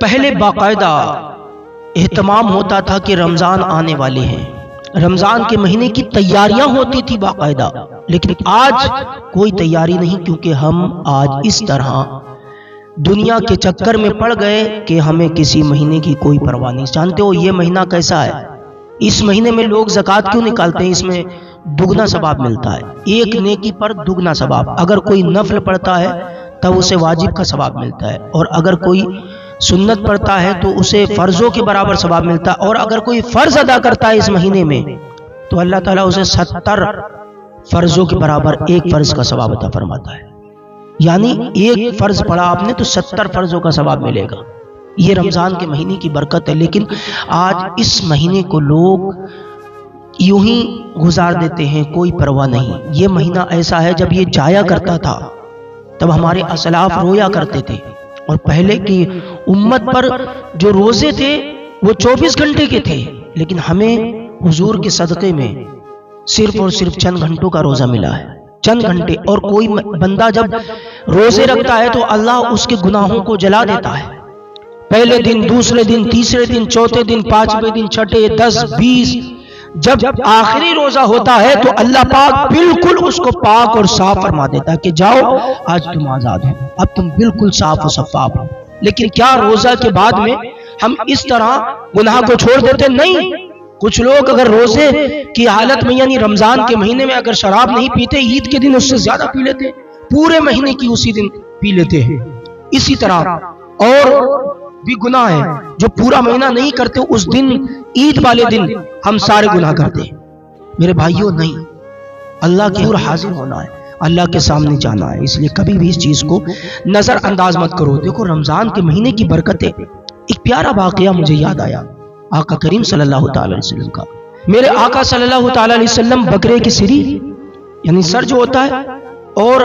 پہلے باقاعدہ اہتمام ہوتا تھا کہ رمضان آنے والے ہیں، رمضان کے مہینے کی تیاریاں ہوتی تھی باقاعدہ، لیکن آج کوئی تیاری نہیں، کیونکہ ہم آج اس طرح دنیا کے چکر میں پڑ گئے کہ ہمیں کسی مہینے کی کوئی پرواہ نہیں۔ جانتے ہو یہ مہینہ کیسا ہے؟ اس مہینے میں لوگ زکوٰۃ کیوں نکالتے ہیں؟ اس میں دگنا ثواب ملتا ہے، ایک نیکی پر دگنا ثواب۔ اگر کوئی نفل پڑھتا ہے تب اسے واجب کا ثواب ملتا ہے، اور اگر کوئی سنت پڑھتا ہے تو اسے فرضوں کے برابر ثواب ملتا ہے، اور اگر کوئی فرض ادا کرتا ہے اس مہینے میں تو اللہ تعالیٰ اسے 70 فرضوں کے برابر ایک فرض کا ثواب عطا فرماتا ہے۔ یعنی ایک فرض پڑھا آپ نے تو 70 فرضوں کا ثواب ملے گا۔ یہ رمضان کے مہینے کی برکت ہے، لیکن آج اس مہینے کو لوگ یوں ہی گزار دیتے ہیں، کوئی پرواہ نہیں۔ یہ مہینہ ایسا ہے جب یہ جایا کرتا تھا تب ہمارے اسلاف رویا کرتے تھے، اور پہلے کی امت پر جو روزے تھے وہ 24 گھنٹے کے تھے، لیکن ہمیں حضور کے صدقے میں صرف اور صرف چند گھنٹوں کا روزہ ملا ہے، چند گھنٹے۔ اور کوئی بندہ جب روزے رکھتا ہے تو اللہ اس کے گناہوں کو جلا دیتا ہے، پہلے دن، دوسرے دن، تیسرے دن، چوتھے دن، پانچویں دن، چھٹے، 10، 20۔ جب آخری روزہ ہوتا ہے تو اللہ پاک بالکل اس کو پاک اور صاف فرما دیتا ہے کہ جاؤ آج تم آزاد ہو، اب تم بالکل صاف و شفاف ہو۔ لیکن کیا روزہ کے بعد میں ہم اس طرح گناہ کو چھوڑ دیتے؟ نہیں۔ کچھ لوگ اگر روزے کی حالت میں یعنی رمضان کے مہینے میں اگر شراب نہیں پیتے، عید کے دن اس سے زیادہ پی لیتے، پورے مہینے کی اسی دن پی لیتے ہیں۔ اسی طرح اور بھی گناہ ہے جو پورا مہینہ نہیں کرتے، اس دن عید والے دن ہم سارے گناہ کرتے ہیں۔ میرے بھائیوں نہیں، اللہ کے حضور حاضر ہونا ہے، اللہ کے سامنے جانا ہے، اس لیے کبھی بھی اس چیز کو نظر انداز مت کرو۔ دیکھو رمضان کے مہینے کی برکتیں، ایک پیارا واقعہ مجھے یاد آیا آقا کریم صلی اللہ تعالی علیہ وسلم کا۔ میرے آقا صلی اللہ تعالی علیہ وسلم بکرے کی سری یعنی سر جو ہوتا ہے اور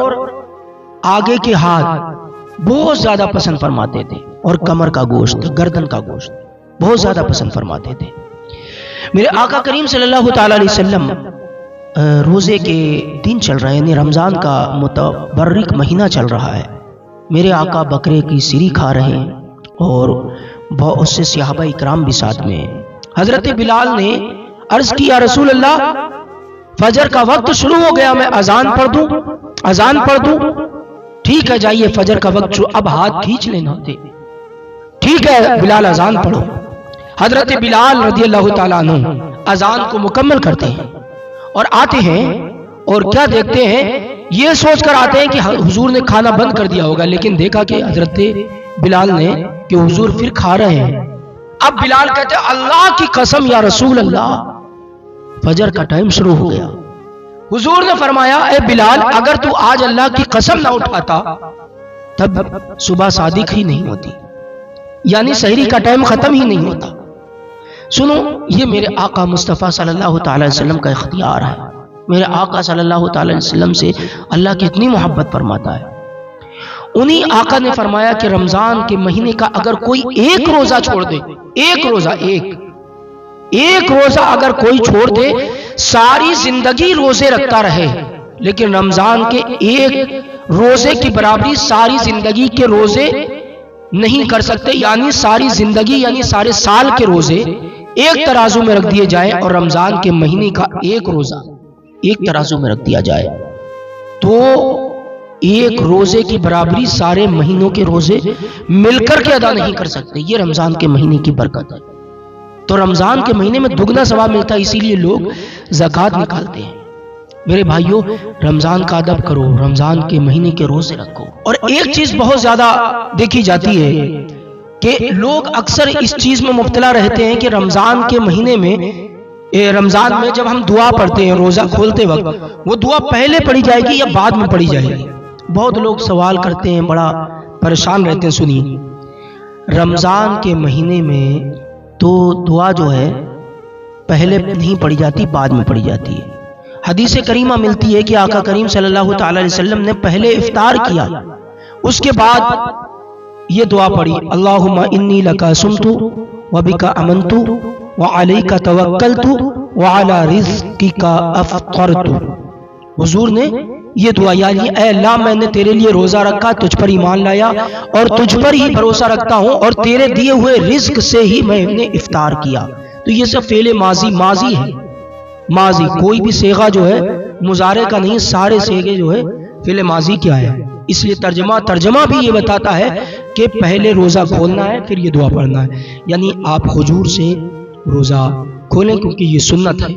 آگے کے ہاتھ بہت زیادہ پسند فرماتے تھے، اور کمر کا گوشت، گردن کا گوشت بہت زیادہ پسند فرماتے تھے۔ میرے آقا کریم صلی اللہ تعالی علیہ وسلم روزے کے دن چل رہے ہیں، یعنی رمضان کا متبرک مہینہ چل رہا ہے۔ میرے آقا بکرے کی سری کھا رہے ہیں، اور بہت سے صحابہ اکرام بھی ساتھ میں ہیں۔ حضرت بلال نے عرض کیا رسول اللہ فجر کا وقت شروع ہو گیا، میں اذان پڑھ دوں؟ ٹھیک ہے جائیے، فجر کا وقت اب ہاتھ کھینچ لینا ہوتے، ٹھیک ہے بلال اذان پڑھو۔ حضرت بلال رضی اللہ تعالیٰ عنہ اذان کو مکمل کرتے ہیں اور آتے ہیں، اور کیا دیکھتے ہیں؟ یہ سوچ کر آتے ہیں کہ حضور نے کھانا بند کر دیا ہوگا، لیکن دیکھا کہ حضرت بلال نے کہ حضور پھر کھا رہے ہیں۔ اب بلال کہتے ہیں اللہ کی قسم یا رسول اللہ فجر کا ٹائم شروع ہو گیا۔ حضور نے فرمایا اے بلال اگر تو آج اللہ کی قسم نہ اٹھاتا تب صبح صادق ہی نہیں ہوتی، یعنی سحری کا ٹائم ختم ہی نہیں ہوتا۔ سنو، یہ میرے آقا مصطفیٰ صلی اللہ تعالی علیہ وسلم کا اختیار ہے۔ میرے آقا صلی اللہ تعالی علیہ وسلم سے اللہ کی اتنی محبت فرماتا ہے۔ انہی آقا نے فرمایا کہ رمضان کے مہینے کا اگر کوئی ایک روزہ چھوڑ دے، ایک روزہ اگر کوئی چھوڑ دے، ساری زندگی روزے رکھتا رہے، لیکن رمضان کے ایک روزے کی برابری ساری زندگی کے روزے نہیں کر سکتے، یعنی ساری زندگی یعنی سارے سال کے روزے ایک ترازو میں رکھ دیے جائیں اور رمضان کے مہینے کا ایک روزہ ایک ترازو میں رکھ دیا جائے تو ایک روزے کی برابری سارے مہینوں کے روزے مل کر کے ادا نہیں کر سکتے۔ یہ رمضان کے مہینے کی برکت ہے۔ تو رمضان کے مہینے میں دگنا ثواب ملتا ہے، اسی لیے لوگ زکوٰۃ نکالتے ہیں۔ میرے بھائیوں رمضان کا ادب کرو، رمضان کے مہینے کے روزے رکھو۔ اور ایک چیز بہت زیادہ دیکھی جاتی ہے کہ لوگ اکثر اس چیز میں مبتلا رہتے ہیں کہ رمضان کے مہینے میں رمضان میں جب ہم دعا پڑھتے ہیں روزہ کھولتے وقت، وہ دعا پہلے پڑھی جائے گی یا بعد میں پڑھی جائے گی؟ بہت لوگ سوال کرتے ہیں، بڑا پریشان رہتے ہیں۔ سنیے، رمضان کے مہینے میں تو دعا جو ہے پہلے نہیں پڑھی جاتی، بعد میں پڑھی جاتی ہے۔ حدیث کریمہ ملتی ہے کہ آقا کریم صلی اللہ تعالی علیہ وسلم نے پہلے افطار کیا، اس کے بعد یہ دعا پڑھی، اللہم انی لکا صمت وبک امنت وعلیک توکلت وعلی رزقک افطرت حضور نے یہ دعا یعنی اے اللہ میں نے تیرے لیے روزہ رکھا، تجھ پر ایمان لایا اور تجھ پر ہی بھروسہ رکھتا ہوں اور تیرے دیے ہوئے رزق سے ہی میں نے افطار کیا. تو یہ سب فعل ماضی ہے. ماضی کوئی بھی صیغہ جو ہے مضارع کا نہیں، سارے صیغے جو ہے فعل ماضی کیا ہے. اس لیے ترجمہ بھی یہ بتاتا ہے کہ پہلے روزہ کھولنا ہے پھر یہ دعا پڑھنا ہے. یعنی آپ حضور سے روزہ کھولیں کیونکہ یہ سنت ہے.